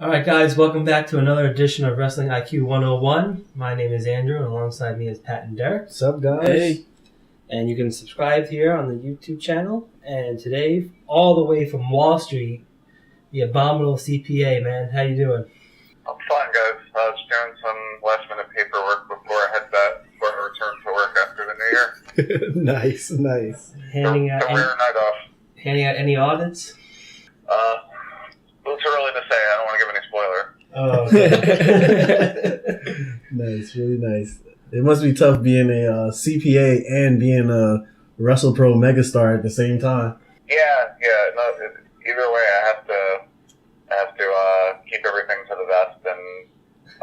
Alright guys, welcome back to another edition of Wrestling IQ 101. My name is Andrew and alongside me is Pat and Derek. What's up, guys? Hey. And you can subscribe here on the YouTube channel. And today, all the way from Wall Street, the abominable CPA, man. How you doing? I'm fine, guys. I was doing some last-minute paperwork before I return to work after the new year. Nice. Handing out night off. Handing out any audits? Well, too early to say. I don't want to give any spoiler. Oh, okay. Nice, really nice. It must be tough being a CPA and being a Wrestlepro megastar at the same time. Yeah. No, either way, I have to keep everything to the vest, and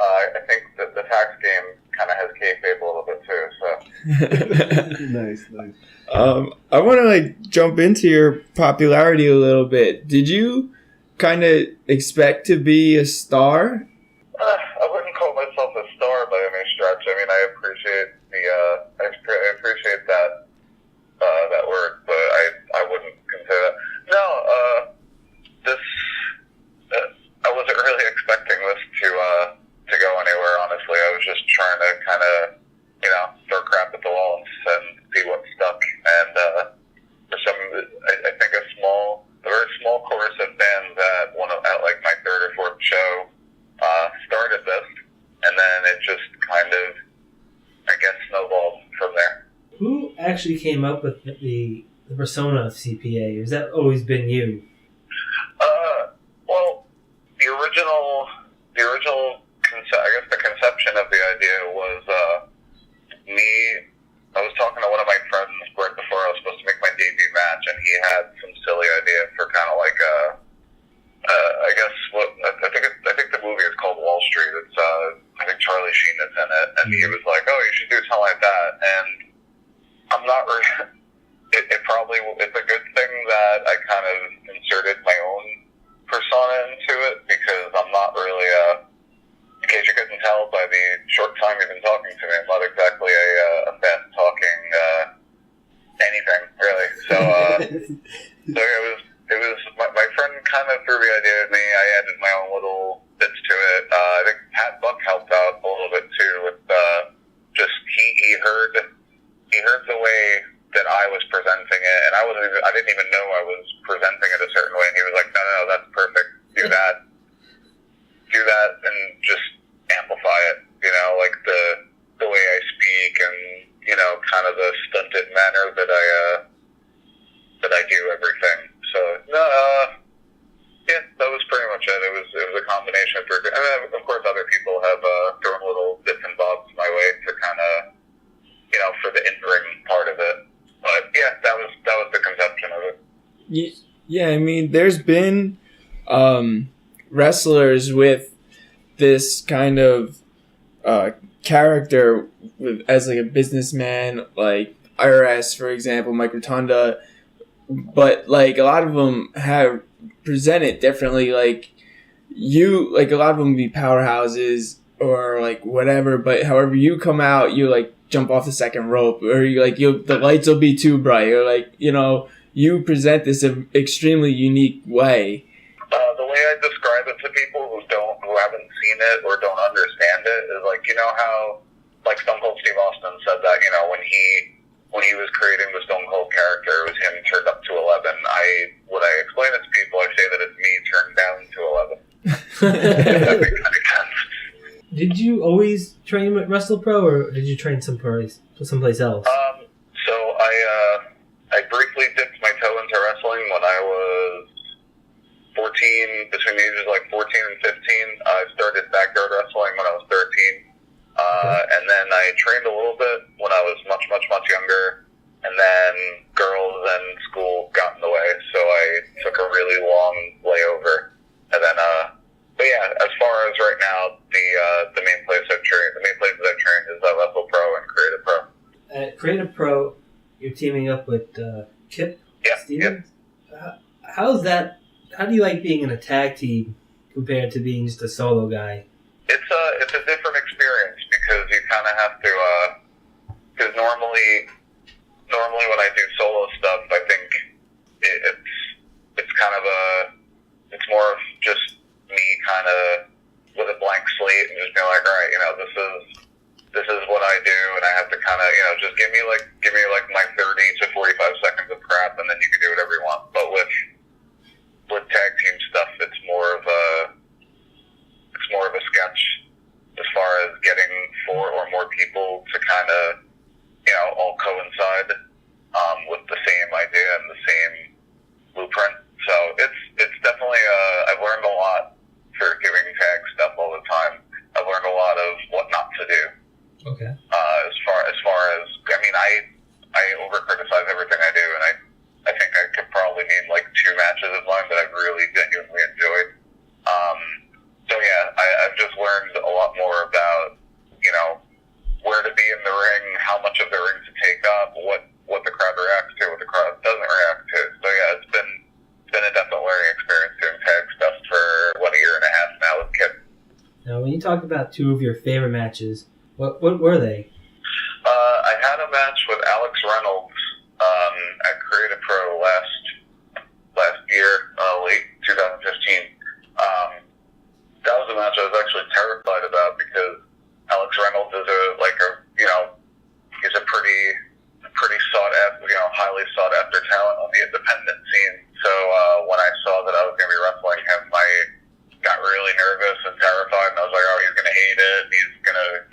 I think that the tax game kind of has kayfabe a little bit too. So Nice. I want to jump into your popularity a little bit. Did you kind of expect to be a star? I wouldn't call myself a star by any stretch. I mean, I appreciate that word, but I wouldn't consider that. No, I wasn't really expecting this to go anywhere. Honestly, I was just trying to kind of throw crap at the wall and see what stuck. And for some, I think a very small chorus of fans at my third or fourth show started this, and then it just kind of, I guess, snowballed from there. Who actually came up with the persona of CPA? Has that always been you? Well, the original the conception of the idea was me. I was talking to one of my friends right before I was supposed to make my debut match, and he had some silly idea for kind of like I think the movie is called Wall Street. It's I think Charlie Sheen is in it, and he was like, "Oh, you should do something like that." And I'm not really. It's a good thing that I kind of inserted my own persona into it, because I'm not really in case you couldn't tell by the short time you've been talking to me, I'm not exactly a fan talking anything really. So it was my friend kind of threw the idea at me. I added my own little bits to it. I think Pat Buck helped out a little bit too with just he heard the way that I was presenting it, and I didn't even know I was presenting it a certain way, and he was like, no, that's perfect. Do that, and just amplify it. Like the way I speak, and kind of the stunted manner that I do everything. So yeah, that was pretty much it. It was a combination of and then, of course, other people have thrown little bits and bobs my way to kind of for the in-ring part of it. But yeah, that was the conception of it. Yeah, I mean, there's been wrestlers with this kind of character as like a businessman, like IRS, for example, Mike Rotunda, but like a lot of them have presented differently. Like a lot of them be powerhouses or like whatever, but however you come out, you like jump off the second rope, or the lights will be too bright, or you present this extremely unique way. The way I describe it to people who haven't seen it or don't understand it is like, how like Stone Cold Steve Austin said that, when he was creating the Stone Cold character, it was him turned up to 11. When I explain it to people, I say that it's me turned down to 11. That makes any sense. Did you always train with Wrestlepro, or did you train someplace else? So I briefly dipped my toe into wrestling when I was 14, between the ages of 14 and 15. I started backyard wrestling when I was 13. And then I trained a little bit when I was much, much, much younger. And then girls and school got in the way, so I took a really long layover. And then, but yeah, as far as right now, the main places I've trained is Wrestlepro and Creative Pro. At Creative Pro, you're teaming up with Kip Stevens? Yep. How's that? How do you like being in a tag team compared to being just a solo guy? It's a different experience, because you kind of have to, because normally when I do solo stuff, I think it's kind of it's more of just me me kind of with a blank slate and just being like, all right, this is what I do, and I have to kind of, just give me like my 30 to 45 seconds of crap, and then you can do whatever you want. But with tag team stuff, it's more of a sketch as far as getting 4 or more people to kind of, all coincide with the same idea and the same blueprint. So it's definitely I've learned a lot for doing tag stuff all the time. I've learned a lot of what not to do. Okay. As far as I over criticize everything I do, and I think I could probably name like 2 matches of mine that I've really genuinely enjoyed. So yeah, I've just learned a lot more about where to be in the ring, how much of the ring to take up, what the crowd reacts to, what the crowd doesn't react to. So yeah, it's been a definite learning experience doing tag stuff for a year and a half now with Kip. Now, when you talk about 2 of your favorite matches, what were they? I had a match with Alex Reynolds at Grado Pro last year, late 2015. That was a match I was actually terrified about because Alex Reynolds is he's a pretty sought after, highly sought after talent on the independent scene. So when I saw that I was going to be wrestling him, I got really nervous and terrified, and I was like, oh, he's going to hate it. He's going to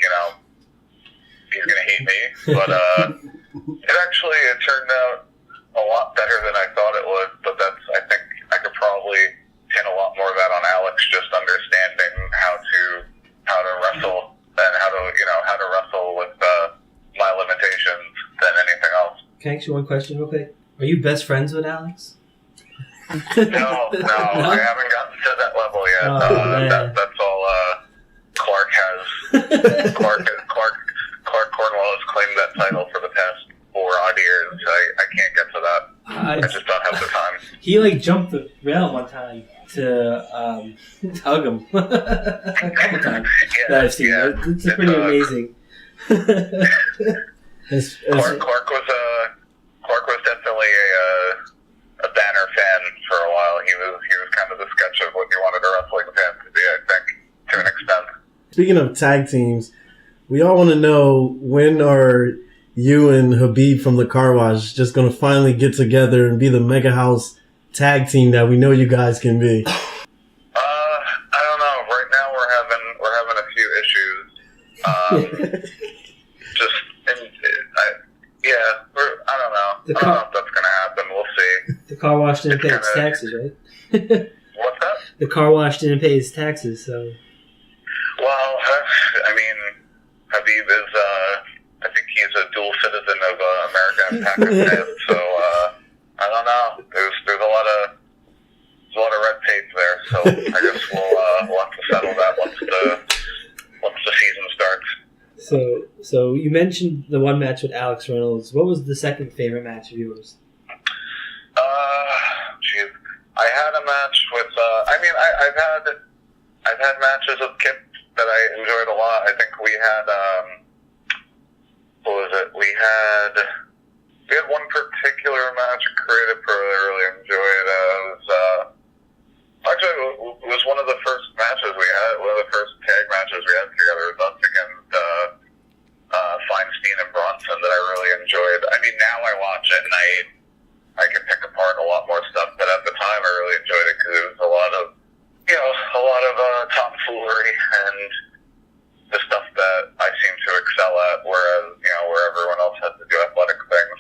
hate me. But it turned out a lot better than I thought it would. But I think I could probably pin a lot more of that on Alex, just understanding how to wrestle and how to wrestle with my limitations than anything else. Can I ask you one question real quick? Are you best friends with Alex? No, I haven't gotten to that level yet. That's all Clark has. Clark Cornwell has claimed that title for the past 4 odd years. I can't get to that. I just don't have the time. He jumped the rail one time to hug him a couple times. Yeah, that I've seen. It's pretty amazing. Clark was definitely a Banner fan for a while. He was kind of the sketch of what you wanted a wrestling fan to be, I think, to an extent. Speaking of tag teams, we all want to know, when are you and Habib from the Car Wash just going to finally get together and be the Mega House tag team that we know you guys can be? I don't know. Right now we're having a few issues. I don't know. I don't know if that's gonna happen. We'll see. The Car Wash didn't pay its taxes, right? What's that? The Car Wash didn't pay its taxes, so. Well, Habib is. I think he's a dual citizen of America and Pakistan. So I don't know. There's a lot of red tape there. So I guess we'll have to settle that once the season starts. So you mentioned the one match with Alex Reynolds. What was the second favorite match of yours? I had a match with. I've had matches with Kip that I enjoyed a lot. I think we had. What was it? We had one particular match at Creative Pro that I really enjoyed. It was one of the first matches we had. One of the first tag matches we had together was us against Feinstein and Bronson that I really enjoyed. I mean, now I watch it and I can pick apart a lot more stuff, but at the time I really enjoyed it because it was a lot of tomfoolery and the stuff that I seem to excel at, whereas where everyone else has to do athletic things.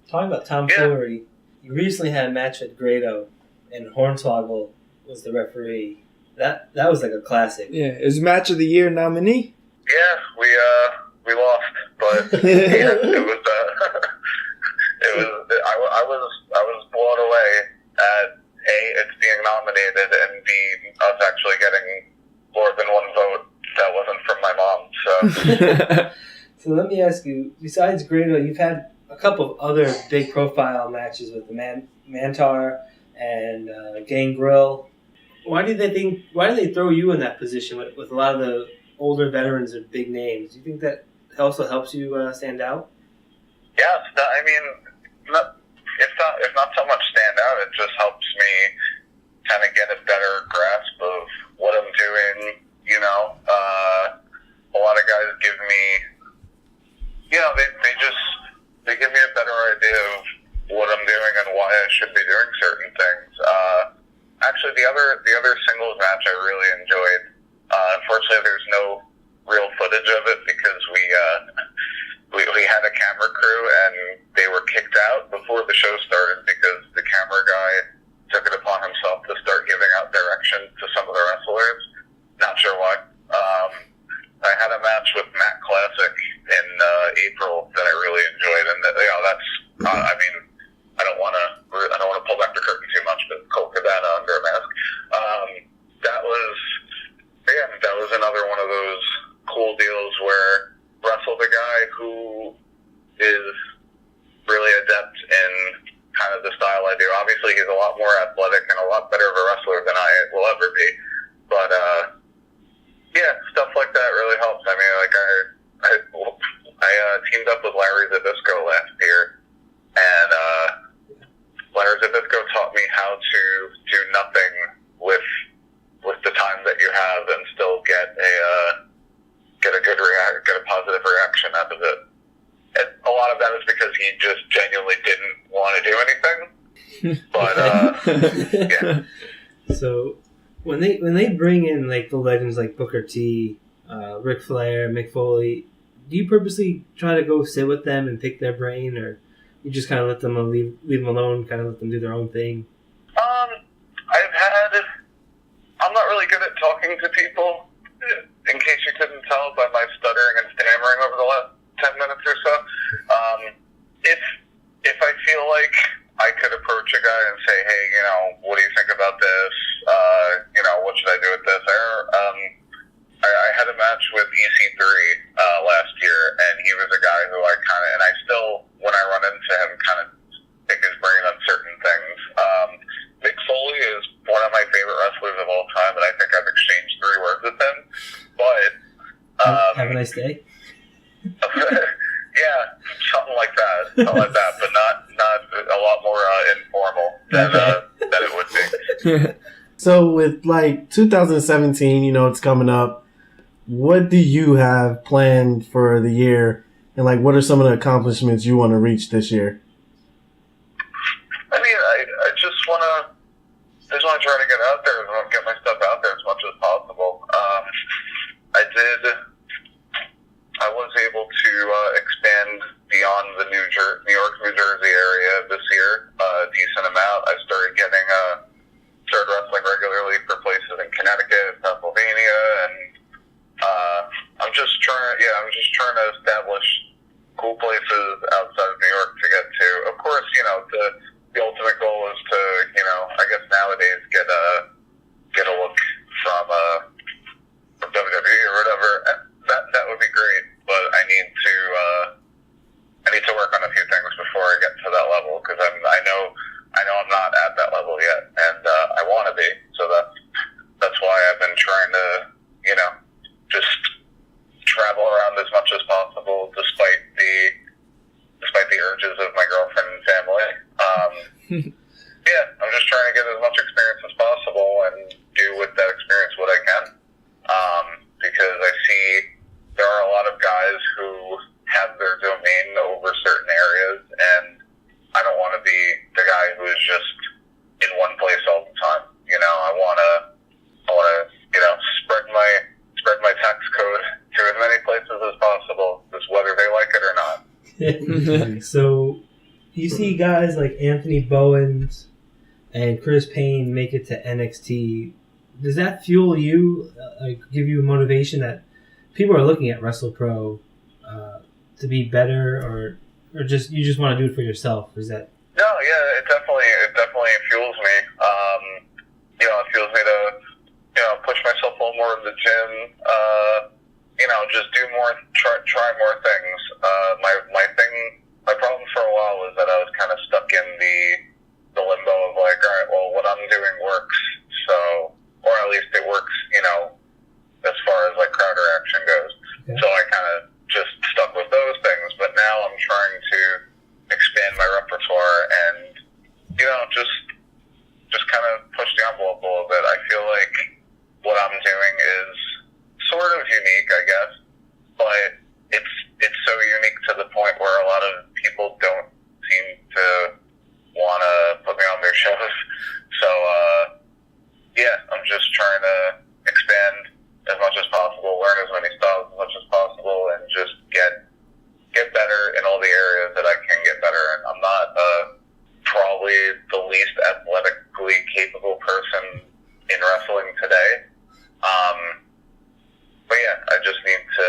Talking about tomfoolery, you recently had a match at Grado, and Hornswoggle was the referee. That was like a classic. Yeah, it was match of the year nominee. Yeah, we lost, but it was. I was blown away at A, it's being nominated, and B, us actually getting more than one vote that wasn't from my mom. So. So let me ask you, besides Grado, you've had a couple of other big profile matches with the Mantar and Gangrel. Why do they throw you in that position with a lot of the older veterans and big names? Do you think that also helps you stand out? Yes, I mean, it's not so much stand out. It just helps me to kind of get a better grasp of what I'm doing. A lot of guys give me, they give me a better idea of what I'm doing and why I should be doing certain things. Actually, the other singles match I really enjoyed. Unfortunately, there's no real footage of it because we had a camera crew and they were kicked out before the show started because the camera guy took it upon himself to start giving out direction to some of the wrestlers. Not sure why. I had a match with Matt Classic in April that I really enjoyed, and that's. I don't want to pull back the curtain too much, but Colt Cabana under a mask. That was another one of those cool deals where wrestled a guy who is really adept in kind of the style I do. Obviously, he's a lot more athletic and a lot better of a wrestler than I will ever be. But stuff like that really helps. I mean, like I teamed up with Larry Zabisco last year, and Larry Zabisco taught me how to do nothing with the time that you have and still get a positive reaction out of it. And a lot of that is because he just genuinely didn't want to do anything. But yeah. So when they bring in like the legends like Booker T, Ric Flair, Mick Foley, do you purposely try to go sit with them and pick their brain, or you just kind of let them leave them alone, kind of let them do their own thing? I'm not really good at talking to people. In case you couldn't tell by my stuttering and stammering over the last 10 minutes or so. If I feel like I could approach a guy and say, hey, what do you think about this? What should I do with this? I had a match with EC3 last year, and he was a guy who I still, when I run into him, kind of pick his brain on certain things. Mick Foley is one of my favorite wrestlers of all time, and I think I've exchanged 3 words with him. But have a nice day. Yeah, something like that, but not a lot more informal than it would be. So with like 2017, it's coming up. What do you have planned for the year, and like what are some of the accomplishments you want to reach this year? I mean, I just want to try to get out there and get my stuff out there as much as possible. I was able to expand beyond the New York, New Jersey area this year a decent amount. I started wrestling regularly for places in Connecticut, Pennsylvania, and I'm just trying to establish cool places outside of New York to get to. Of course, the ultimate goal is to, I guess nowadays get a look from WWE or whatever. That would be great, but I need to work on a few things before I get to that level, because I know I'm not at that level yet, and I want to be. So that's why I've been trying to, just travel around as much as possible, despite the urges of my girlfriend and family. I'm just trying to get as much experience as possible and do with that experience what I can. Because I see there are a lot of guys who have their domain over certain areas, and I don't want to be the guy who is just in one place all the time. I want to spread my tax code to as many places as possible, just whether they like it or not. So you see guys like Anthony Bowens and Chris Payne make it to NXT. Does that fuel you, give you motivation that people are looking at Wrestlepro to be better, or just you just want to do it for yourself? Is that? No, yeah, it definitely fuels me. It fuels me to push myself a little more in the gym. Just do more, try more things. My problem for a while was that I was kind of stuck in the limbo of like, all right, well, what I'm doing works, so, or at least it works, as far as like crowd reaction goes. Okay. So I kind of just stuck with those things, but now I'm trying to expand my repertoire and, just kind of push the envelope a to expand as much as possible, learn as many styles as much as possible, and just get better in all the areas that I can get better in. I'm not probably the least athletically capable person in wrestling today. But yeah, I just need to,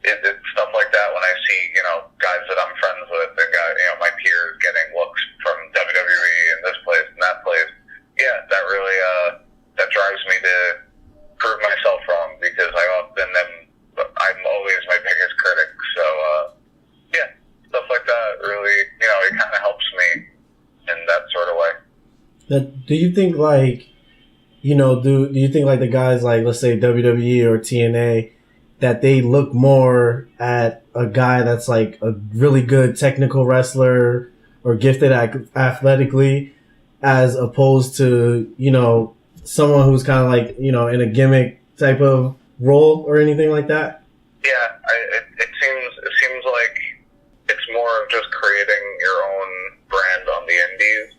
it's stuff like that when I see, guys that I'm friends with and my peers getting looks from WWE and this place and that place. Yeah, that really, that drives me to prove myself wrong, because I'm always my biggest critic. So, yeah, stuff like that really, it kind of helps me in that sort of way. Do you think do you think the guys let's say WWE or TNA, that they look more at a guy that's a really good technical wrestler or gifted athletically, as opposed to, someone who's kind of in a gimmick type of role or anything like that? Yeah, it seems like it's more of just creating your own brand on the indies,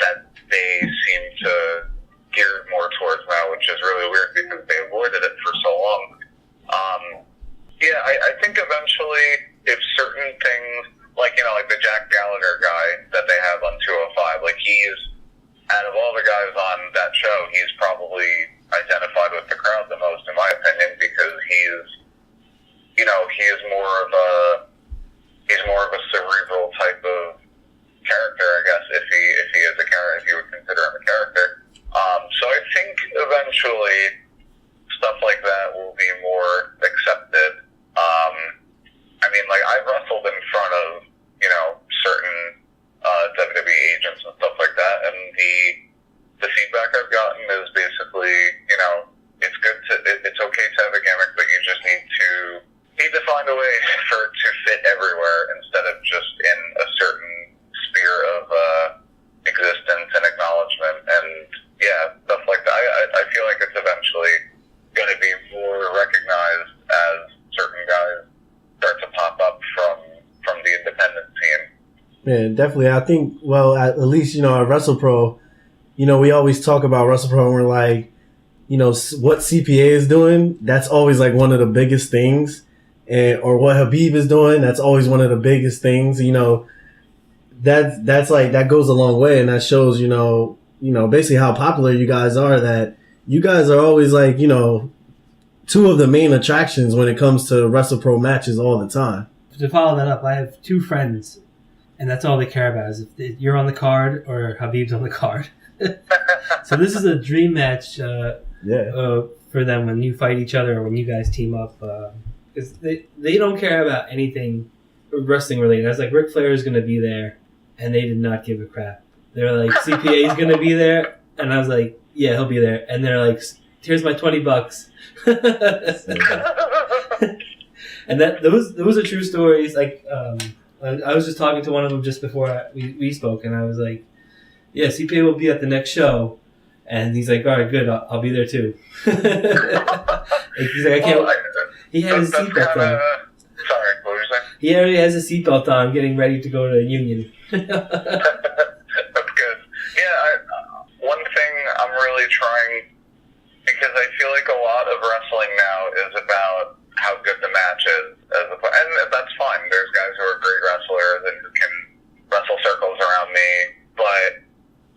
that they seem to gear more towards now, which is really weird because they avoided it for so long. Yeah, I think eventually, if certain things, like the Jack Gallagher guy that they have on 205, he's, out of all the guys on that show, he's probably identified with the crowd the most, in my opinion, because he's more of a cerebral type of character, I guess, if he is a character, if you would consider him a character. So I think eventually stuff like that will be more accepted. I've wrestled in front of, certain WWE agents and stuff like that, and the feedback I've gotten is basically, it's okay to have a gimmick, but you just need to find a way for it to fit everywhere instead of just in a certain sphere of existence and acknowledgement, and yeah, stuff like that. I feel like it's eventually going to be more recognized as certain guys start to pop up from the independent scene. Yeah, definitely. I think, at least, at WrestlePro, we always talk about WrestlePro and we're like, what CPA is doing, that's always one of the biggest things. Or what Habib is doing, that's always one of the biggest things. That's that goes a long way, and that shows, basically how popular you guys are, that you guys are always two of the main attractions when it comes to WrestlePro matches all the time. To follow that up, I have two friends, and that's all they care about is if you're on the card or Habib's on the card. So this is a dream match for them when you fight each other or when you guys team up. Because they don't care about anything wrestling related. I was like, Ric Flair is going to be there, and they did not give a crap. They're like, CPA is going to be there, and I was like, yeah, he'll be there. And they're like, here's my $20. And those are true stories. I was just talking to one of them just before we spoke, and I was like, yeah, CPA will be at the next show. And he's like, all right, good, I'll be there too. He's like, I can't. He has his seatbelt on. Sorry, what were you saying? He already has his seatbelt on, getting ready to go to Union. That's good. Yeah, one thing I'm really trying, because I feel like a lot of wrestling now is about how good the match is, and that's fine. There's guys who are great wrestlers and who can wrestle circles around me, but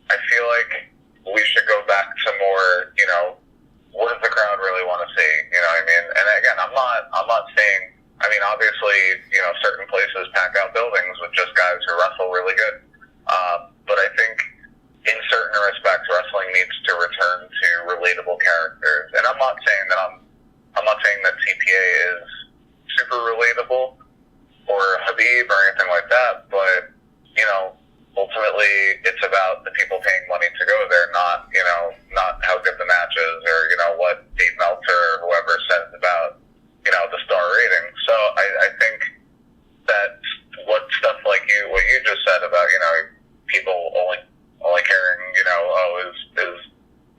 I feel like we should go back to more, what does the crowd really want to see? You know what I mean? And again, I'm not saying, obviously, certain places pack out buildings with just guys who wrestle really good. But I think in certain respects, wrestling needs to return to relatable characters. And I'm not saying that CPA is super relatable or Habib or anything like that, but, ultimately it's about the people paying money to go there, not how good the match is or, what Dave Meltzer or whoever says about, the star rating. So I think that what stuff like what you just said about, people only caring, is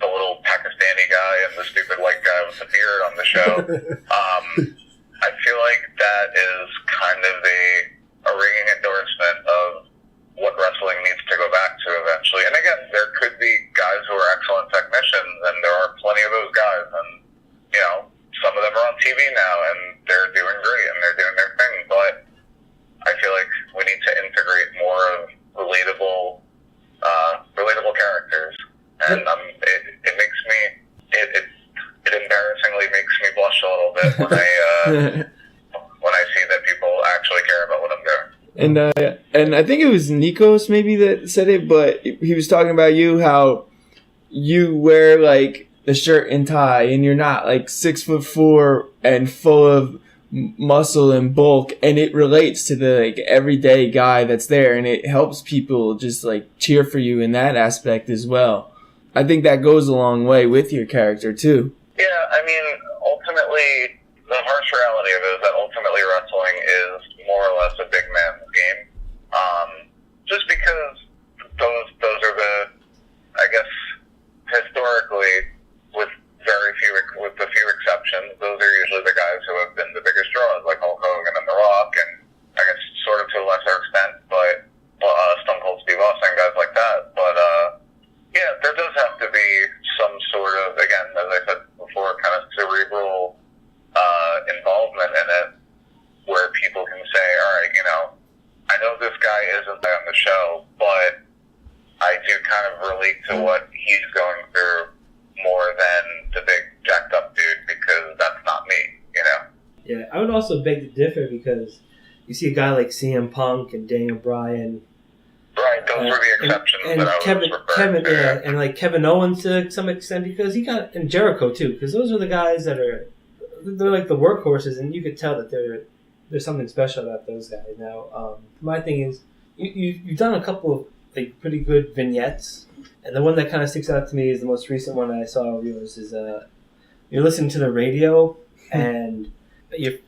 the little Pakistani guy and the stupid white guy with the beard on the show. I feel like that is kind of a ringing endorsement of what wrestling needs to go back to eventually. And again, there could be guys who are excellent technicians plenty of those guys, and you know, some of them are on TV now, and they're doing great, and they're doing their thing. But I feel like we need to integrate more of relatable characters, and it makes me it embarrassingly makes me blush a little bit when I when I see that people actually care about what I'm doing. And I think it was Nikos maybe that said it, but he was talking about you, how you wear like the shirt and tie, and you're not like 6'4" and full of muscle and bulk, and it relates to the like everyday guy that's there, and it helps people just like cheer for you in that aspect as well. I think that goes a long way with your character too. Yeah, I mean, ultimately, the harsh reality of it is that ultimately wrestling is more or less a big man's game. Just because those are the, I guess, historically, with a few exceptions, those are usually the guys who have been the biggest draws, like Hulk Hogan and The Rock, and I guess sort of to a lesser extent, but Stone Cold Steve Austin, guys like that. But yeah, there does have to be some sort of, again, as I said before, kind of cerebral involvement in it, where people can say, all right, you know, I know this guy isn't on the show, but I do kind of relate to what he's going through more than the big jacked up dude, because that's not me, you know? Yeah, I would also beg to differ, because you see a guy like CM Punk and Daniel Bryan. Right, those were the exceptions and that I was referring to. Yeah, and like Kevin Owens to some extent, because he got, and Jericho too, because those are the guys that they're like the workhorses, and you could tell that there's something special about those guys. Now, my thing is, you've done a couple of like pretty good vignettes, and the one that kind of sticks out to me is the most recent one I saw of yours is you're listening to the radio, and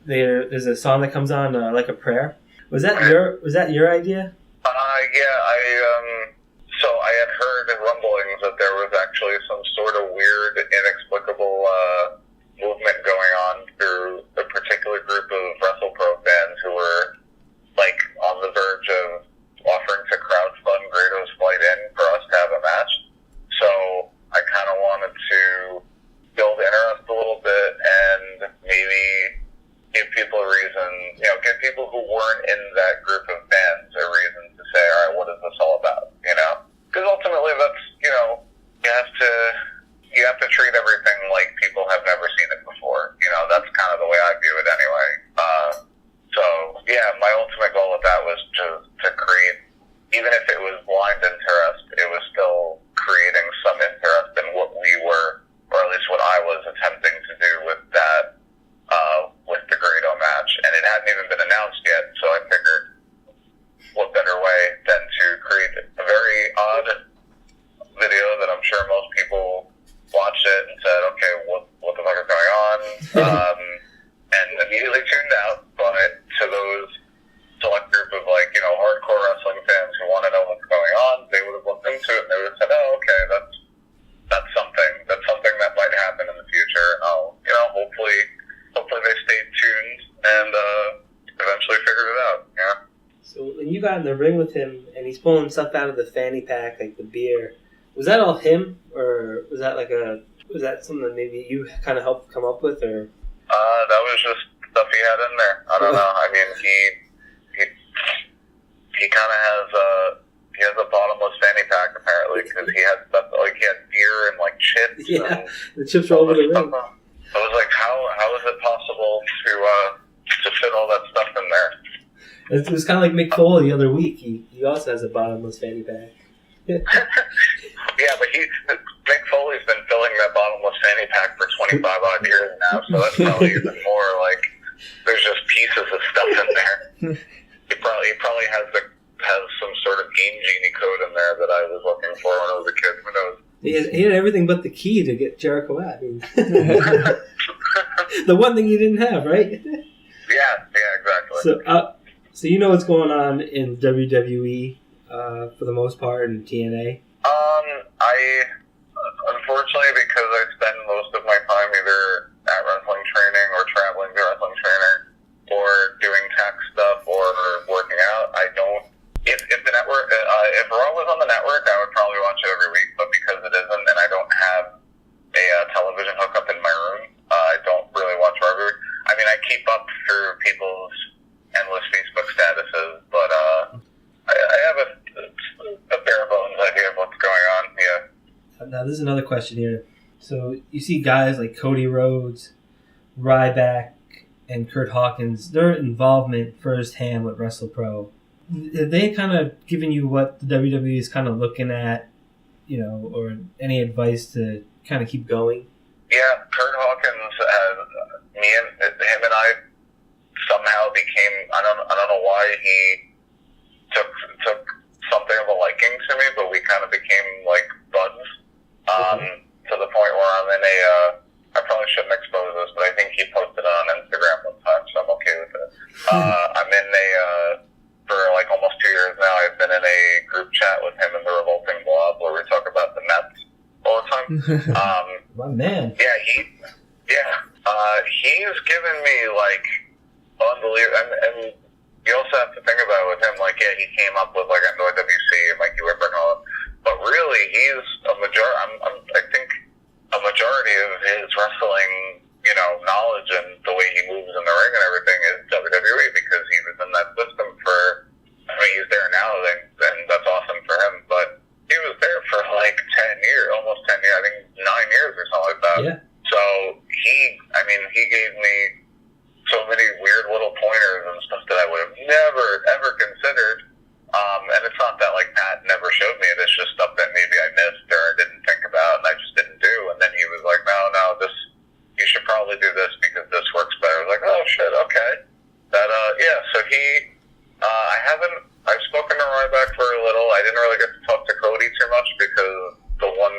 there's a song that comes on like a prayer. Was that your idea? Yeah, so I had heard rumblings that there was actually some sort of weird, inexplicable movement going on through a particular group of Wrestlepro fans who were like on the verge of offering to crowdfund Grado's flight in for us to have a match. So I kind of wanted to build interest a little bit and maybe give people a reason, you know, give people who weren't in that group of fans a reason to say, all right, what is this all about, you know? Because ultimately that's, you know, you have to treat everything like people have never seen it before. You know, that's kind of the way I view it anyway. So, yeah, my ultimate goal with that was to create, even if it was blind interest, it was still creating some interest in what we were, or at least what I was attempting to do with that, with the Grado match. And it hadn't even been announced yet, so I figured what better way than to create a very odd video that I'm sure most people watched it and said, okay, what the fuck is going on? And immediately tuned out. But to those select group of, like, you know, hardcore wrestling fans who want to know what's going on, they would have looked into it and they would have said, oh, okay, that's something that might happen in the future. And I'll, you know, hopefully they stayed tuned and eventually figured it out. Yeah. So when you got in the ring with him and he's pulling stuff out of the fanny pack, like the beer, was that all him, or was that something that maybe you kind of helped come up with, or? That was just stuff he had in there. I don't know. I mean, he kind of has a bottomless fanny pack apparently, because he had stuff like he had beer and like chips. Yeah, and the chips were all over the ring. I was like, how is it possible to fit all that stuff in there? It was kind of like Mick Foley the other week. He also has a bottomless fanny pack. Yeah, but Mick Foley's been filling that bottomless fanny pack for 25 odd years now, so that's probably even more like there's just pieces of stuff in there. He probably has some sort of Game Genie code in there that I was looking for when I was a kid. Who knows? He had everything but the key to get Jericho out. I mean, the one thing he didn't have, right? Yeah, exactly. So you know what's going on in WWE for the most part, in TNA? I unfortunately, because I spend most of my time either at wrestling training or traveling to wrestling training or doing tech stuff or working out, I don't. If the network, if Raw was on the network, I would probably watch it every week. But because it isn't, and I don't have a television Now, this is another question here. So you see guys like Cody Rhodes, Ryback, and Kurt Hawkins, their involvement firsthand with Wrestlepro. Have they kind of given you what the WWE is kind of looking at, or any advice to kind of keep going? Yeah, Kurt Hawkins, him and I somehow became, I don't know why he took something of a liking to me, but we kind of became like buds, to the point where I'm in I probably shouldn't expose this, but I think he posted it on Instagram one time, so I'm okay with it. I'm in for like almost 2 years now, I've been in a group chat with him and the Revolting Blob where we talk about the Mets all the time. My man. Yeah, he's given me like unbelievable, and you also have to think about it with him, like, yeah, he came up with like NWC and Mikey Whipper and all that, but really he's a I think a majority of his wrestling, knowledge and the way he moves in the ring and everything is WWE, because he was in that system he's there now, and that's awesome for him, but he was there for like 10 years, almost 10 years, I think 9 years or something like that. Yeah. So he gave me so many weird little pointers and stuff that I would have never, ever considered. And it's not that like Pat never showed me it, it's just stuff that maybe I missed or I didn't think about and I just didn't do. And then he was like, no, you should probably do this because this works better. I was like, oh shit, okay. So I've spoken to Ryback for a little. I didn't really get to talk to Cody too much because the one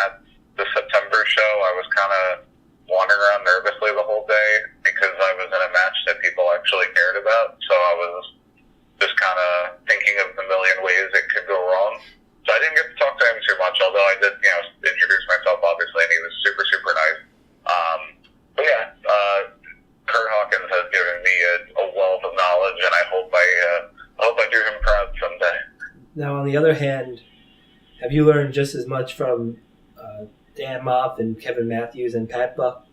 at the September show, I was kind of wandering around nervously the whole day because I was in a match that people actually cared about. So I was just kind of thinking of the million ways it could go wrong. So I didn't get to talk to him too much, although I did, introduce myself, obviously, and he was super, super nice. But yeah, Kurt Hawkins has given me a wealth of knowledge, and I hope I do him proud someday. Now, on the other hand, have you learned just as much from Dan Moff and Kevin Matthews and Pat Buck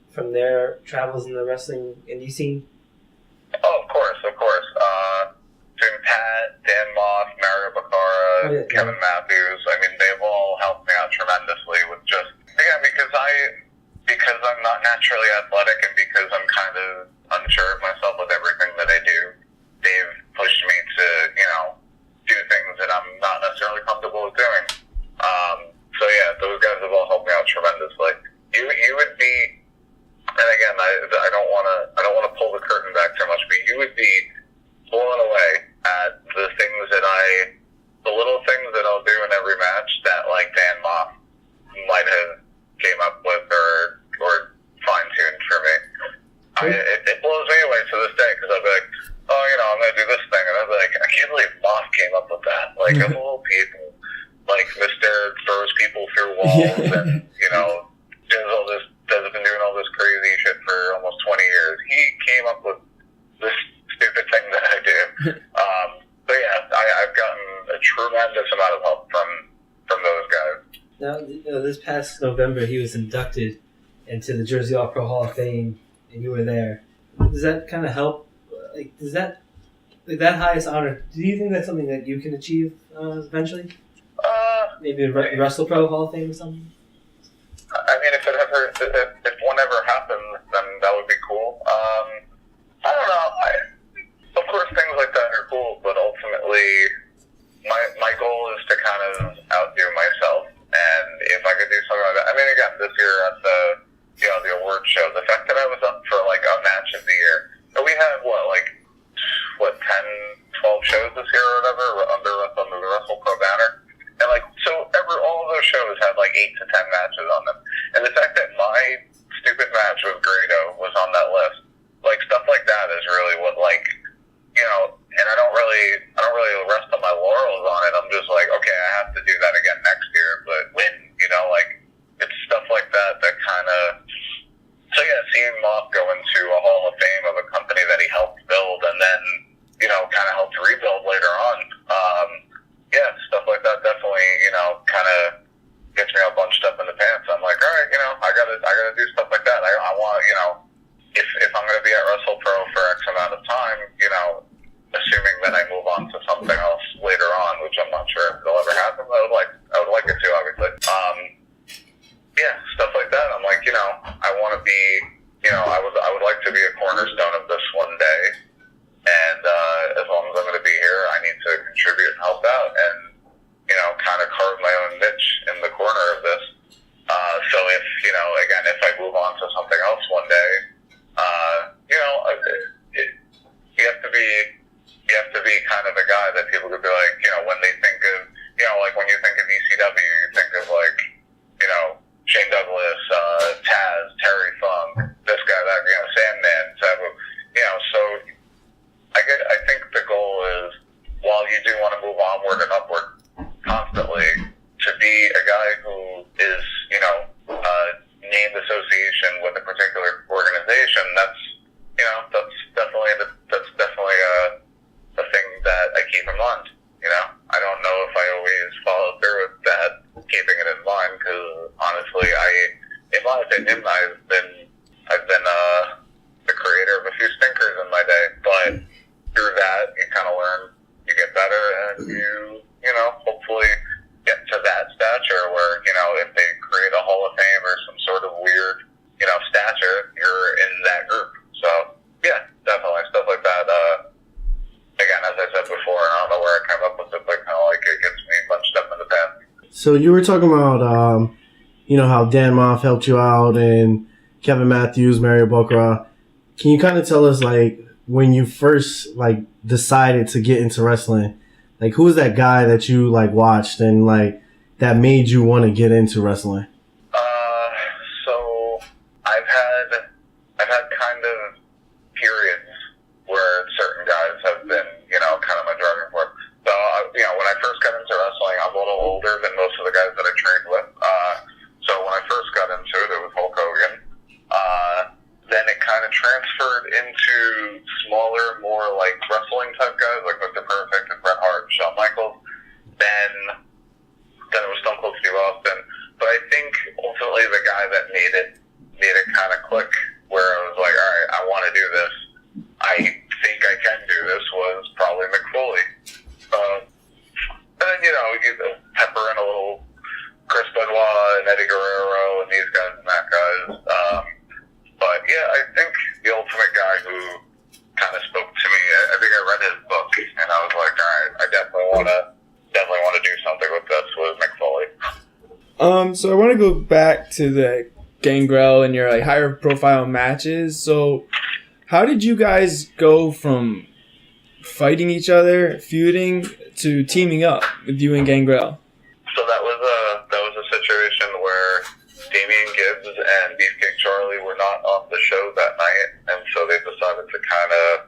from their travels in the wrestling indie scene? Oh, of course. Between Pat, Dan Moff, Mario Baccara, Kevin Matthews, they've all helped me out tremendously with just, again, because I'm not naturally athletic and because I'm kind of unsure of myself with everything that I do, they've pushed me to, do things that I'm not necessarily comfortable with doing. So yeah, those guys have all helped me out tremendously. You would be, and again, I don't want to pull the curtain back too much, but you would be blown away at the little things that I'll do in every match that like Dan Moff might have came up with or fine-tuned for me. It blows me away to this day because I'll be like, oh, I'm going to do this thing, and I'll be like, I can't believe Moff came up with that. Like, of all people, like Mr. throws people through walls and, has been doing all this crazy shit for almost 20 years. He came up with this stupid thing that I do. But yeah, I've gotten a tremendous amount of help from those guys. Now, this past November, he was inducted into the Jersey All-Pro Hall of Fame, and you were there. Does that kind of help? Like, does that highest honor? Do you think that's something that you can achieve eventually? Maybe a Wrestlepro Hall of Fame or something. If one ever happens, then that would be cool. I don't know. Of course, things like that are cool, but ultimately, my goal is to kind of outdo myself. And if I could do something like that, again, this year at the award show, the fact that I was up for like a match of the year, we had 10, 12 shows this year or whatever under the Wrestlepro banner, and like all of those shows had like 8 to 10 matches on them, and the fact that my stupid match with Grado was on that list, like stuff like that is really what and I don't really rest on my laurels on it. I'm just like, okay, I have to do that again next year, but win, it's stuff like that kind of. So yeah, seeing Moff go into a Hall of Fame of a company that he helped build and then, kind of helped rebuild later on. Stuff like that definitely, kind of gets me all bunched up in the pants. I'm like, all right, I I would like to be a cornerstone of this one day. And as long as I'm going to be here, I need to contribute and help out and, kind of carve my own niche in the corner of this. So if, again, if I move on to something else one day, you have to be kind of a guy that people could be like, when they think of, like when you think of ECW, you think of like, Shane Douglas, Taz, Terry Funk, this guy, that, Sandman, Sabu, so I think the goal is, while you do want to move onward and upward constantly, to be a guy who is, named association with a particular organization, that's definitely a thing that I keep in mind. I don't know if I always follow through with that, keeping it in mind, because honestly, in my opinion, I've been the creator of a few stinkers in my day, but through that, you kind of learn, you get better, and you hopefully get to that stature where, if they create a Hall of Fame or some sort of weird, stature, you're in that group. So, yeah, definitely, stuff like that. Again, as I said before, I don't know where I came up with it, but kind of like it gets me bunched up in the pen. So you were talking about, how Dan Moff helped you out and Kevin Matthews, Mario Bokra. Can you kind of tell us, like, when you first, like, decided to get into wrestling, like, who was that guy that you, like, watched and, like, that made you want to get into wrestling? So I've had kind of periods where certain guys have been, kind of my driving force. So, when I first got into wrestling, I'm a little older than most of the guys that I trained with. So when I first got into it, it was Hulk Hogan. Then it kind of transferred into smaller, more like wrestling type guys, like Mr. Perfect and Bret Hart and Shawn Michaels. Then it was Stone Cold Steve Austin. But I think ultimately the guy that made it kind of click, where I was like, all right, I want to do this. I think I can do this, was probably Mick Foley. And you pepper in a little Chris Benoit and Eddie Guerrero and these guys and that guys. But yeah, I think the ultimate guy who kind of spoke to me, I think I read his book and I was like, all right, I definitely want to do something with this, was Mick Foley. So I want to go back to the Gangrel and your, like, higher profile matches. So how did you guys go from fighting each other, feuding, to teaming up with you and Gangrel? So that was a situation where Damian Gibbs and Beefcake Charlie were not on the show that night, and so they decided to kind of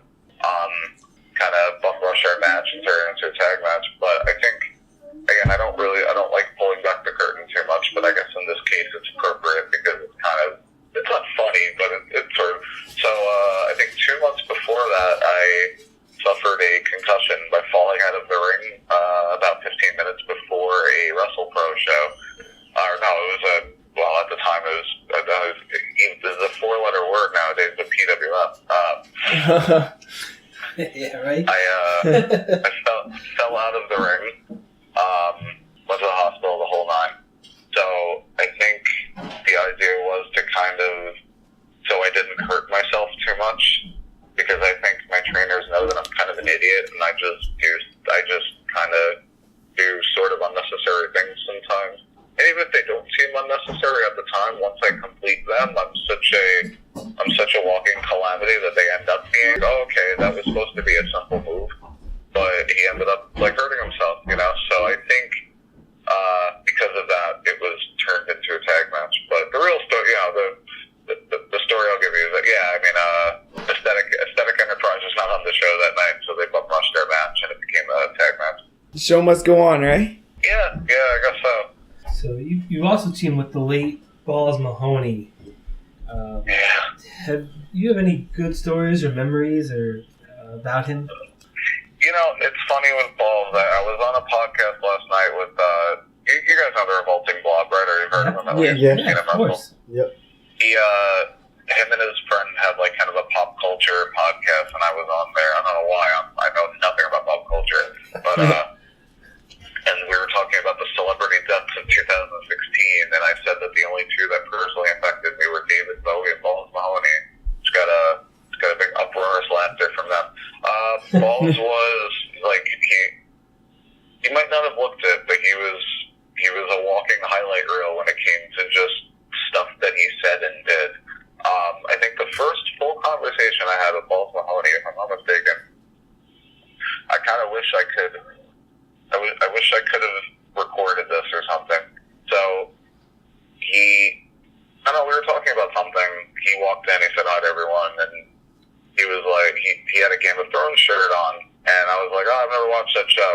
bum rush our match and turn it into a tag match. But I think, again, I don't like pulling back the curtain too much, but I guess in this case it's appropriate because it's not funny, but it's sort of. So I think 2 months before that, I suffered a concussion by falling out of the ring about 15 minutes before a Wrestlepro show. At the time it was a 4-letter word nowadays, the PWF. Yeah, right. I fell out of the ring, went to the hospital, the whole nine. So I think the idea was to so I didn't hurt myself too much, because I think my trainers know that I'm kind of an idiot, and I just kind of do sort of unnecessary things sometimes. And even if they don't seem unnecessary at the time, once I complete them, I'm such a walking calamity that they end up being, oh, okay, that was supposed to be a simple move, but he ended up like hurting himself, So I think because of that, it was turned into a tag match. But the real story, the story I'll give you is that, Aesthetic Enterprise was not on the show that night, so they bum rushed their match and it became a tag match. The show must go on, right? Yeah, I guess so. So you also teamed with the late Balls Mahoney. Have you have any good stories or memories about him? It's funny with Balls. I was on a podcast last night with you guys know the Revolting Blob, right? Or you've heard of him at least? Yeah, of course. Yep. Him and his friend had like kind of a pop culture podcast, and I was on there. I don't know why. I know nothing about pop culture, but and we were talking about the celebrity deaths in 2016, and I said that the only two that personally affected me were David Bowie and Balls was like he might not have looked it, but he was a walking highlight reel when it came to just stuff that he said and did. I think the first full conversation I had with Balls Mahoney, if I'm not mistaken, I kind of wish I could. I wish I could have recorded this or something. So I don't know, we were talking about something. He walked in, he said hi to everyone, and he was like, he had a Game of Thrones shirt on, and I was like, oh, I've never watched that show.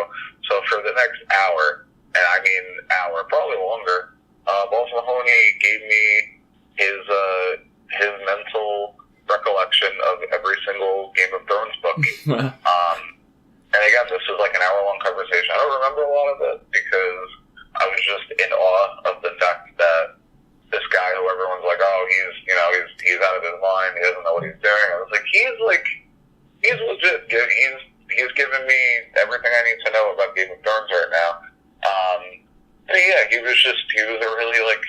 So for the next hour, and I mean hour, probably longer, Balls Mahoney gave me his mental recollection of every single Game of Thrones book. And again, this was like an hour-long conversation. I don't remember a lot of it because I was just in awe of the fact that this guy who everyone's like, oh, he's out of his mind, he doesn't know what he's doing. I was like, he's legit. He's given me everything I need to know about Game of Thrones right now. But yeah, he was a really, like,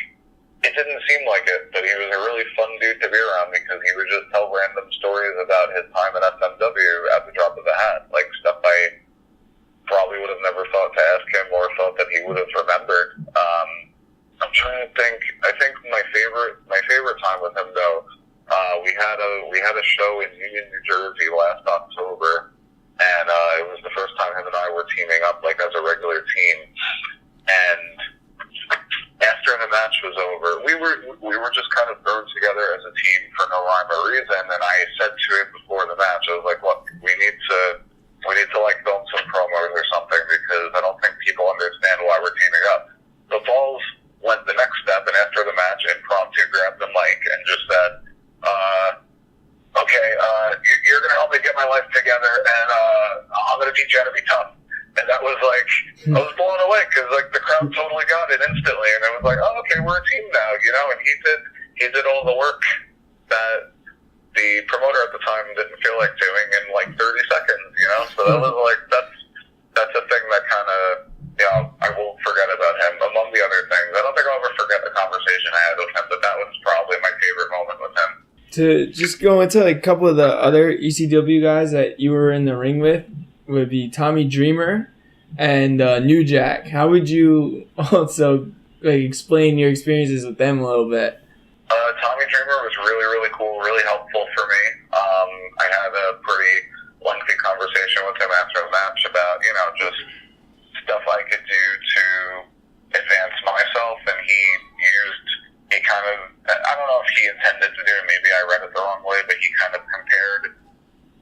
it didn't seem like it, but he was a really fun dude to be around because he would just tell random stories about his time at FMW at the drop of a hat, like stuff I probably would have never thought to ask him or thought that he would have remembered. I'm trying to think. I think my favorite time with him though, we had a show in Union, New Jersey last October, and it was the first time him and I were teaming up like as a regular team. And after the match was over, we were just kind of thrown together as a team for no rhyme or reason. And I said to him before the match, I was like, "Look, we need to like film some promos or something because I don't think people understand why we're teaming up." The Balls went the next step, and after the match, impromptu grabbed the mic and just said, "Okay, you're gonna help me get my life together, and I'm gonna teach you how to be tough." And that was like, I was blown away because like the crowd totally got it instantly, and it was like, oh, okay, we're a team now, you know. And he did all the work that the promoter at the time didn't feel like doing in like 30 seconds, you know. So that was like that's a thing that kind of, you know, I won't forget about him. Among the other things, I don't think I'll ever forget the conversation I had with him, but that was probably my favorite moment with him. To just go into like a couple of the other ECW guys that you were in the ring with would be Tommy Dreamer and New Jack. How would you also like explain your experiences with them a little bit? Tommy Dreamer was really, really cool, really helpful for me. I had a pretty lengthy conversation with him after the match about, you know, just stuff I could do to advance myself, and he kind of, I don't know if he intended to do it, maybe I read it the wrong way, but he kind of compared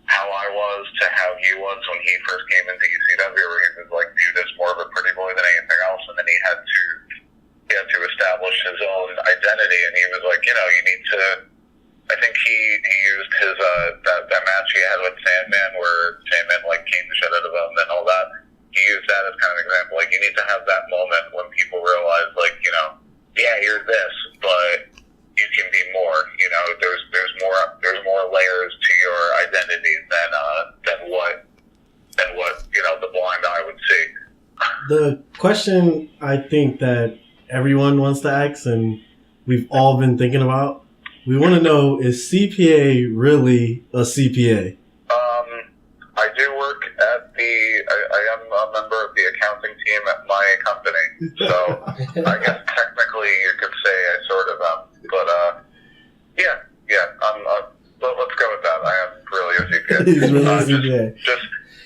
how I was to how he was when he first came into ECW, where he was like viewed as more of a pretty boy than anything else, and then he had to establish his own identity, and he was like, you know, you need to. I think he used his that match he had with Sandman, where Sandman like came the shit out of him and all that. He used that as kind of an example. Like, you need to have that moment when people realize, like, you know, yeah, you're this, but you can be more. You know, there's more layers to your identity than what you know the blind eye would see. The question I think that everyone wants to ask, and we've all been thinking about, we want to know: is CPA really a CPA? I do work at I am a member of the accounting team at my company, so I guess technically you could say I sort of am. But yeah, let's go with that. I am really a CPA. He's really a CPA. Just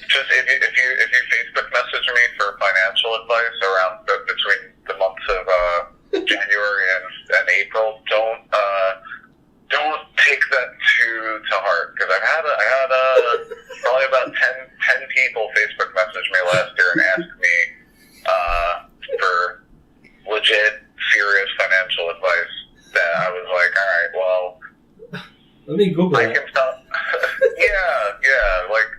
if you Facebook message me for financial advice around between the months of January and April, don't take that to heart, because I had probably about 10 people Facebook message me last year and ask me for legit, serious financial advice. That I was like, all right, well, let me Google I it. can stop. yeah, like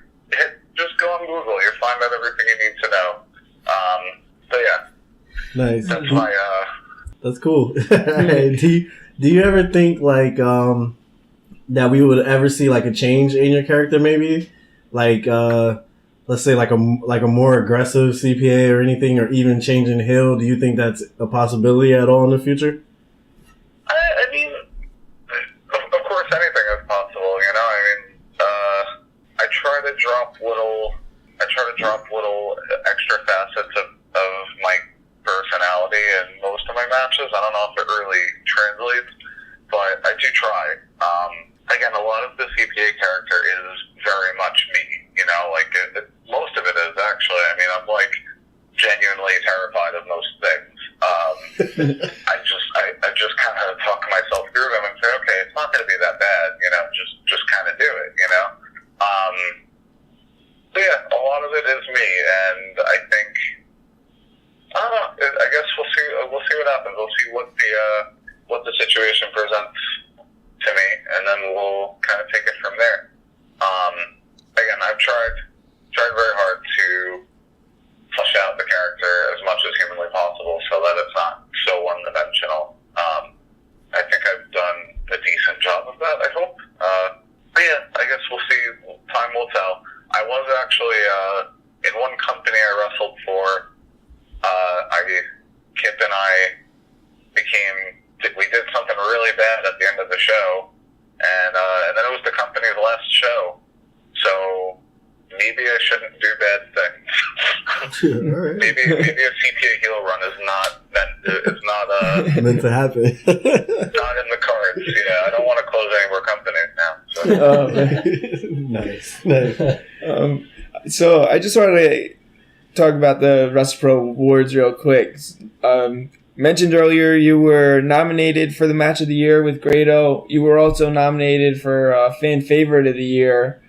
just go on Google. You'll find out everything you need to know. So yeah, Nice. that's my. That's cool. Do you ever think like that we would ever see like a change in your character, maybe like let's say like a more aggressive CPA or anything, or even changing heel? Do you think that's a possibility at all in the future? I mean, of course, anything is possible. You know, I mean, I try to drop little do try. Again, a lot of the CPA character is very much me. You know, like most of it is actually. I mean, I'm like genuinely terrified of most things. I just kind of talk myself through them and say, okay, it's not going to be that bad. You know, just kind of do it. You know. So yeah, a lot of it is me, and I think I don't know. I guess we'll see. We'll see what happens. We'll see what the situation presents to me, and then we'll kind of take it from there. Again, I've tried very hard to flesh out the character as much as humanly possible, so that it's not so one-dimensional. I think I've done a decent job of that. I hope. But yeah, I guess we'll see. Time will tell. I was actually in one company I wrestled for. Kip and I we did something really bad at the end of the show, and then it was the company's last show. So maybe I shouldn't do bad things. Right. maybe a CPA heel run is not meant to happen. not in the cards. Yeah, I don't want to close any more companies now. So. Nice. So I just wanted to talk about the Wrestlepro awards real quick. Mentioned earlier you were nominated for the match of the year with Grado. You were also nominated for fan favorite of the year.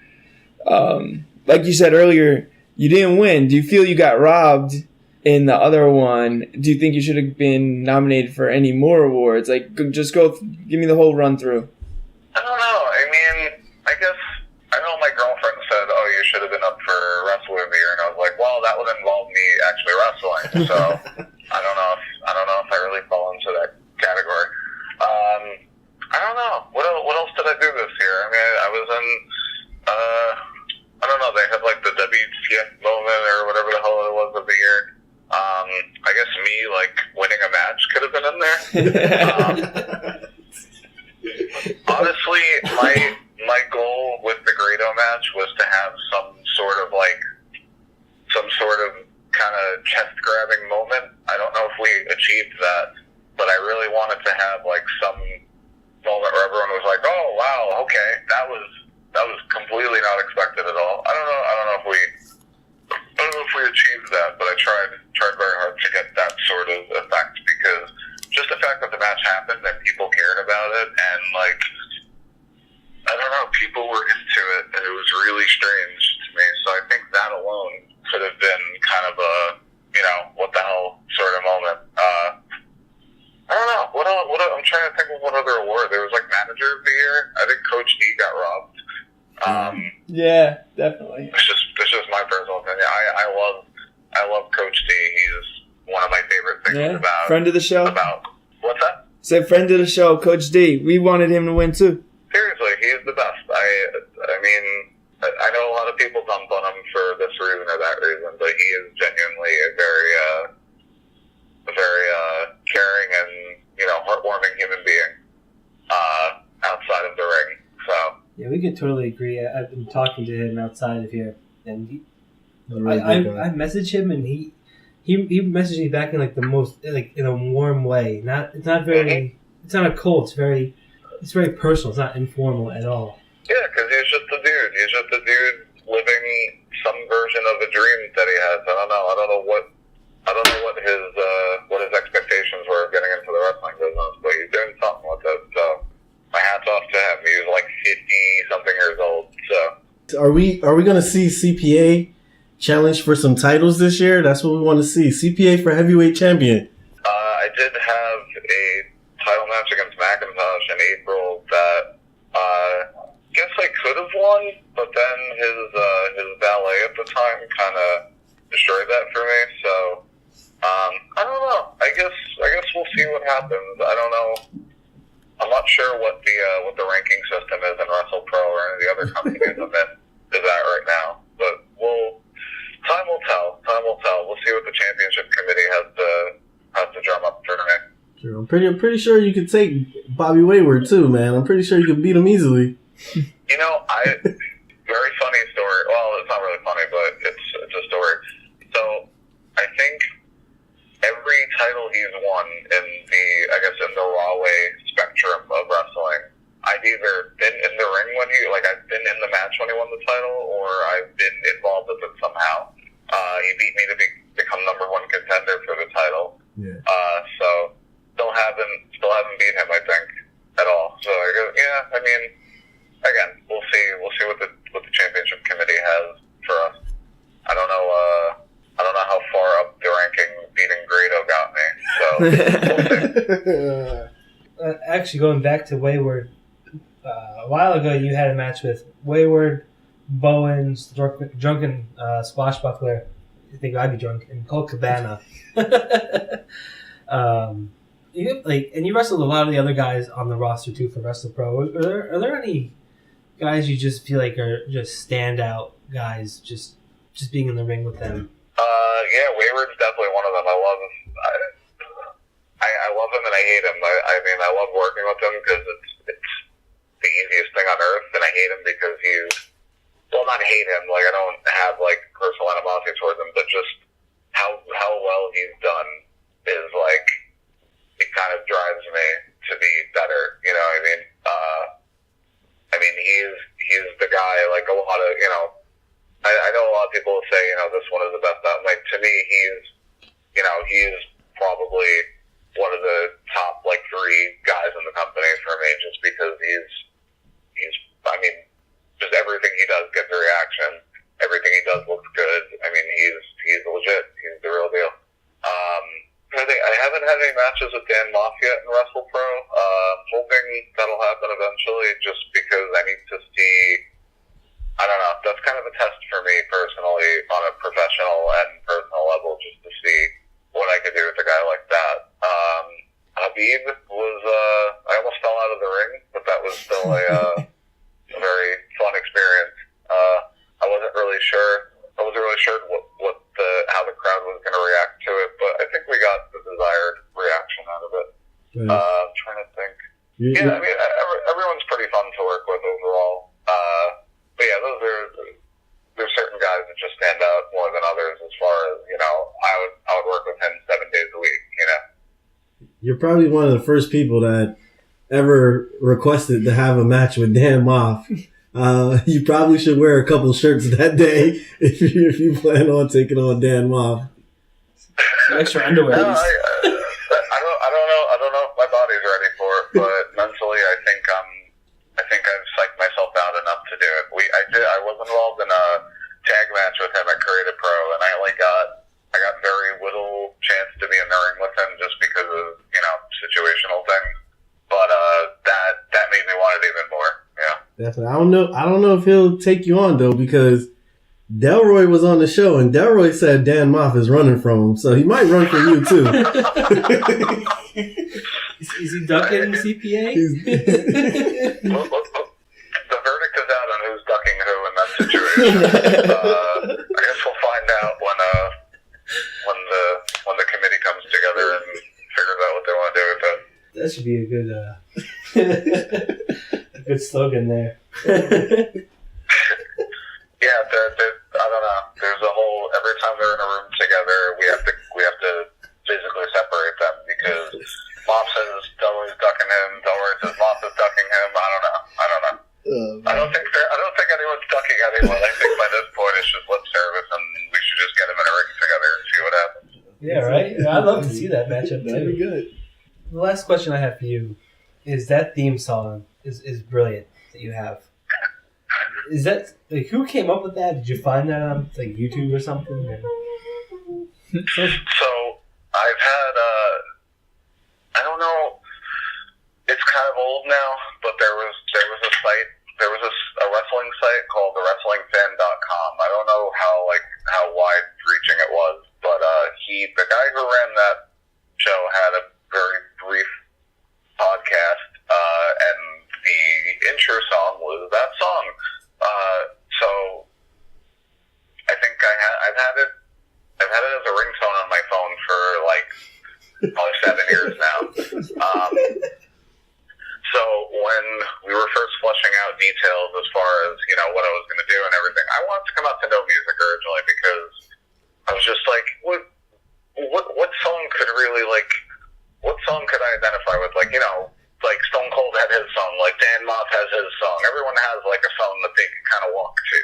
Like you said earlier, you didn't win. Do you feel you got robbed in the other one? Do you think you should have been nominated for any more awards? Like, just give me the whole run through. I don't know. I mean, I guess I know my girlfriend said, "Oh, you should have been up for Wrestler of the Year," and I was like, "Well, that would involve me actually wrestling." So I don't know if I really fall into that category. I don't know. What else did I do this year? I mean, I was in. I don't know. They had like the WTF moment or whatever the hell it was of the year. I guess me like winning a match could have been in there. Honestly, my goal with the Grado match was to have some sort of kind of chest grabbing moment. I don't know if we achieved that, but I really wanted to have like some moment where everyone was like, "Oh wow, okay, that was completely not expected at all." I don't know if we achieved that, but I tried very hard to get that sort of effect, because just the fact that the match happened and people cared about it, and like, I don't know, people were into it, and it was really strange to me. So I think that alone could have been kind of a, what the hell sort of moment. I don't know. What I'm trying to think of what other award. There was like Manager of the Year. I think Coach D got robbed. Yeah, definitely. It's just my personal opinion. I love Coach D. He's one of my favorite things about. Friend of the show. About what's that? Said friend of the show, Coach D. We wanted him to win too. Seriously, he's the best. I mean, I know a lot of people dump on him for this reason or that reason, but he is genuinely a very caring and heartwarming human being outside of the ring. So yeah, we could totally agree. I've been talking to him outside of here, and Really I messaged him, and he messaged me back in like the most in a warm way. It's not a cold. It's very personal. It's not informal at all. yeah, because he's just a dude. He's just a dude living some version of a dream that he has. I don't know what his expectations were of getting into the wrestling business, but he's doing something with it. So my hat's off to him. He was like 50-something years old. So Are we going to see CPA challenge for some titles this year? That's what we want to see. CPA for heavyweight champion. I did have a title match against McIntosh in April that I guess I could have won, but then his valet at the time kind of destroyed that for me. So I don't know. I guess we'll see what happens. I don't know. I'm not sure what the ranking system is in Wrestlepro or any of the other companies I'm in is at right now, but time will tell. We'll see what the championship committee has to drum up for me. Sure, I'm pretty sure you could take Bobby Wayward too, man. I'm pretty sure you could beat him easily. Very funny story. Well, it's not really funny, but it's a story. So I think every title he's won in the Rawway spectrum of wrestling, title, or I've been involved with it somehow. He beat me to become number one contender for the title. Yeah. So still haven't beat him, I think, at all. So I go, yeah. I mean, again, we'll see what the championship committee has for us. I don't know how far up the ranking beating Grado got me. So we'll see. Actually, going back to Wayward, a while ago you had a match with Wayward, Bowens, drunken swashbuckler. I think I'd be drunk, and Colt Cabana. You wrestled a lot of the other guys on the roster too for Wrestlepro. Are there any guys you just feel like are just standout guys, just being in the ring with them? Yeah, Wayward's definitely one of them. I love him and I hate him. I mean, I love working with him because it's the easiest thing on earth, and I hate him because not hate him, like I don't have like personal animosity towards him, but just how well he's done is like, it kind of drives me to be better, you know what I mean? He's the guy, like a lot of, I know a lot of people say, this one is the best out. Like, to me, he's probably one of the top, like, 3 guys in the company for me, just because he's just everything he does gets a reaction. Everything he does looks good. I mean, he's legit. He's the real deal. I haven't had any matches with Dan Moff yet in Wrestlepro. Hoping that'll happen eventually, just because I need to see. I don't know. That's kind of a test for me personally on a professional and personal level, just to see what I could do with a guy like that. Habib was. I almost fell out of the ring, but that was still a very fun experience. I wasn't really sure. I wasn't really sure how the crowd was going to react to it, but I think we got the desired reaction out of it. Right. I'm trying to think. I mean, everyone's pretty fun to work with overall. But yeah, there's certain guys that just stand out more than others. As far as I would work with him 7 days a week. You're probably one of the first people that ever requested to have a match with Dan Moff. You probably should wear a couple shirts that day if you plan on taking on Dan Moff. Some extra underwear. No, I don't know if my body's ready for it, but mentally, I think I've psyched myself out enough to do it. I was involved in a tag match with him at Grado Pro, and I got very little chance to be in the ring with him just because of situational things. But that made me want it even more. Yeah. Definitely. I don't know if he'll take you on though, because Delroy was on the show and Delroy said Dan Moff is running from him, so he might run for you too. Is he ducking CPA? Look, the verdict is out on who's ducking who in that situation. I guess we'll find out when the committee comes together and figures out what they want to do with it. That should be a good slogan there. Yeah, I don't know. There's a whole, every time they're in a room together, we have to physically separate them, because Moff says Delroy's ducking him, Delroy says Moff is ducking him. I don't know. I don't think anyone's ducking anyone. I think by this point it's just lip service, and we should just get them in a ring together and see what happens. Yeah, right? I'd love to see that matchup too. That'd be good. The last question I have for you is that theme song is brilliant that you have. Is that, like, who came up with that? Did you find that on like YouTube or something? So I've had I don't know, it's kind of old now, but there was a site, a wrestling site called thewrestlingfan.com. I don't know how wide reaching it was, but the guy who ran that show had a very brief podcast, and the intro song was that song. So I think I've had it as a ringtone on my phone for like probably 7 years now. So when we were first fleshing out details as far as what I was going to do and everything, I wanted to come out to no music originally, because I was just like, what song could really, like, what song could I identify with? Like, like Stone Cold had his song, like Dan Moff has his song. Everyone has like a song that they can kind of walk to,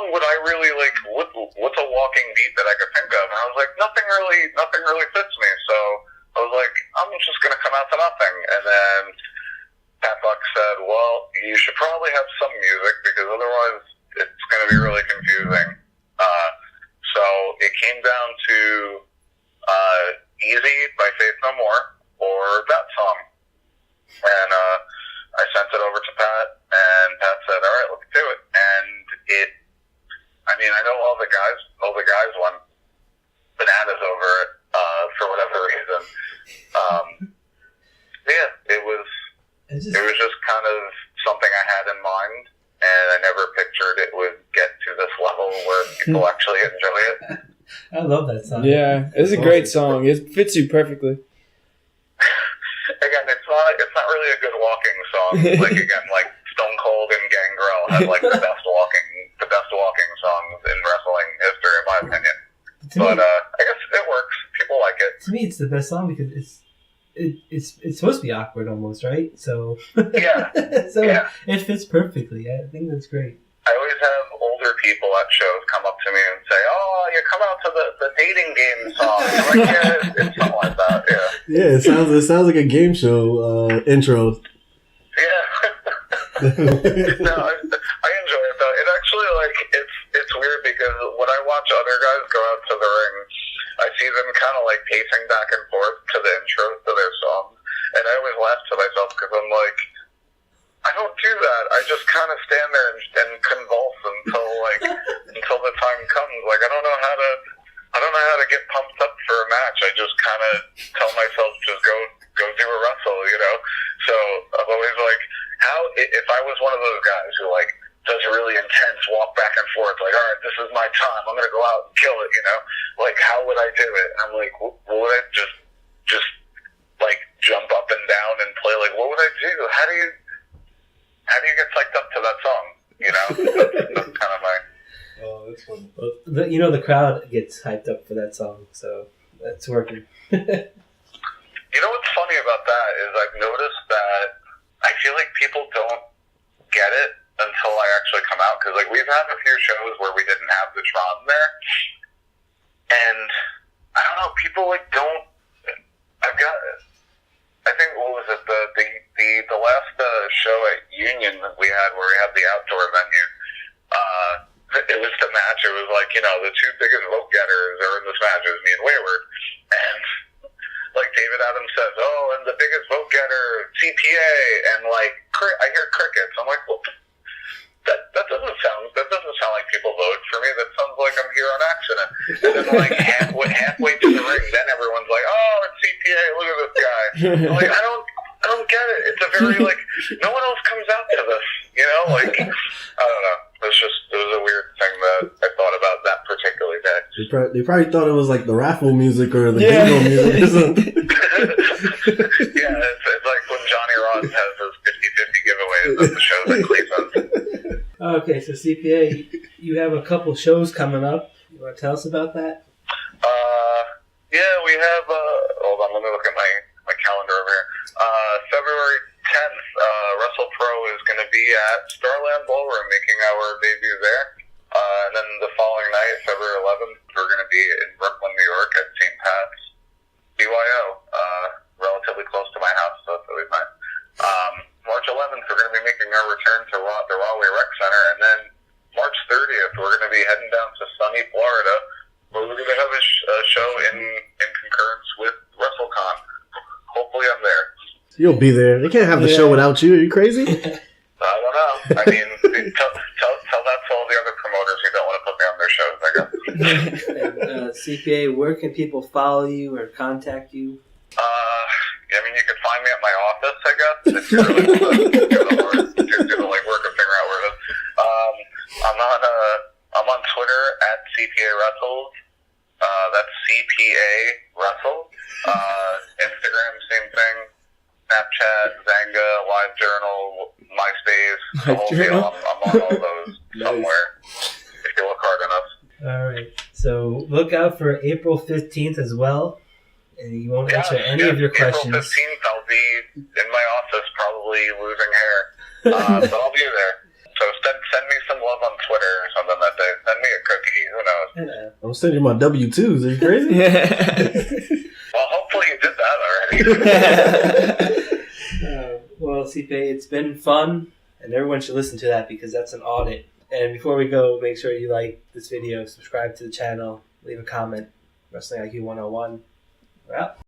song would I really like? What's a walking beat that I could think of? And I was like, nothing really fits me. So I was like, I'm just gonna come out to nothing. And then Pat Buck said, well, you should probably have some music because otherwise it's gonna be really confusing. So it came down to Easy by Faith No More or that song. And I sent it over to Pat, and Pat said, all right, let's do it. And I know all the guys went bananas over it for whatever reason. Yeah, it was just kind of something I had in mind, and I never pictured it would get to this level where people actually enjoy it. I love that song. Yeah, it's a great song. It fits you perfectly. Again, it's not really a good walking song. Like Stone Cold and Gangrel have like the best walking songs in wrestling history, in my opinion. But I guess it works. People like it. To me, it's the best song because it's supposed to be awkward almost, right? So yeah, it fits perfectly. I think that's great. I always have older people at shows come up to me and say, "Oh, you come out to the dating game song." I'm like, yeah, it's something like that. Yeah. Yeah, it sounds like a game show intro. Yeah. No, I enjoy it though. It actually it's weird because when I watch other guys go out to the ring, I see them kind of like pacing back and forth to the intros to their songs, and I always laugh to myself because I'm like, I don't do that. I just kind of stand there and convulse until the time comes. Like I don't know how to get pumped up for a match. I just kind of tell myself just go do a wrestle, you know. So I'm always like, how if I was one of those guys who like does a really intense walk back and forth, like, all right, this is my time. I'm gonna go out and kill it, you know. Like how would I do it? And I'm like, would I just like jump up and down and play? Like what would I do? How do you get psyched up to that song? You know, that's kind of my. Oh, that's fun. The crowd gets hyped up for that song, so that's working. You know what's funny about that is I've noticed that I feel like people don't get it until I actually come out because like we've had a few shows where we didn't have the Tron there, and I don't know, people like don't. I think what was it the last show at Union that we had where we had the outdoor venue. It was the match. It was like, you know, the two biggest vote getters are in this match. It was me and Wayward. And like David Adams says, oh, and the biggest vote getter, CPA, and like I hear crickets. I'm like, well, that doesn't sound like people vote for me. That sounds like I'm here on accident. And then like halfway to the ring, then everyone's like, oh, it's CPA. Look at this guy. I'm like I don't get it. It's a very like no one else comes out to this. You know, like I don't know. It was a weird thing that I thought about that particular day. They probably thought it was like the raffle music or the bingo music or something. Yeah, it's like when Johnny Ross has his 50-50 giveaways at the shows at Cleveland. Okay, so CPA, you have a couple shows coming up. You want to tell us about that? Yeah, we have. Hold on, let me look at my calendar over here. February 10th, Wrestlepro is going to be at Starland Ballroom, making our debut there. And then the following night, February 11th, we're going to be in Brooklyn, New York at St. Pat's BYO, relatively close to my house, so it's always nice. March 11th, we're going to be making our return to the Rahway Rec Center, and then March 30th, we're going to be heading down to sunny Florida, where we're going to have a show in concurrence with WrestleCon. Hopefully I'm there. You'll be there. They can't have the show without you. Are you crazy? I don't know. I mean, tell that to all the other promoters who don't want to put me on their shows, I guess. CPA, where can people follow you or contact you? I mean, you can find me at my office, I guess, if you really want to do the legwork and figure out where it is. I'm on Twitter at CPA Wrestles. That's CPA Wrestles. Instagram, same thing. Snapchat, Zanga, LiveJournal, MySpace, the whole deal. I'm on all those somewhere if you look hard enough. All right. So look out for April 15th as well. And you won't answer any of your questions. April 15th, I'll be in my office probably losing hair. But I'll be there. So send me some love on Twitter or something that day. Send me a cookie. Who knows? Yeah. I'm sending you my W-2s. Are you crazy? Well, hopefully you did that already. Well, CPA, it's been fun, and everyone should listen to that because that's an audit. And before we go, make sure you like this video, subscribe to the channel, leave a comment. Wrestling IQ 101. We're out.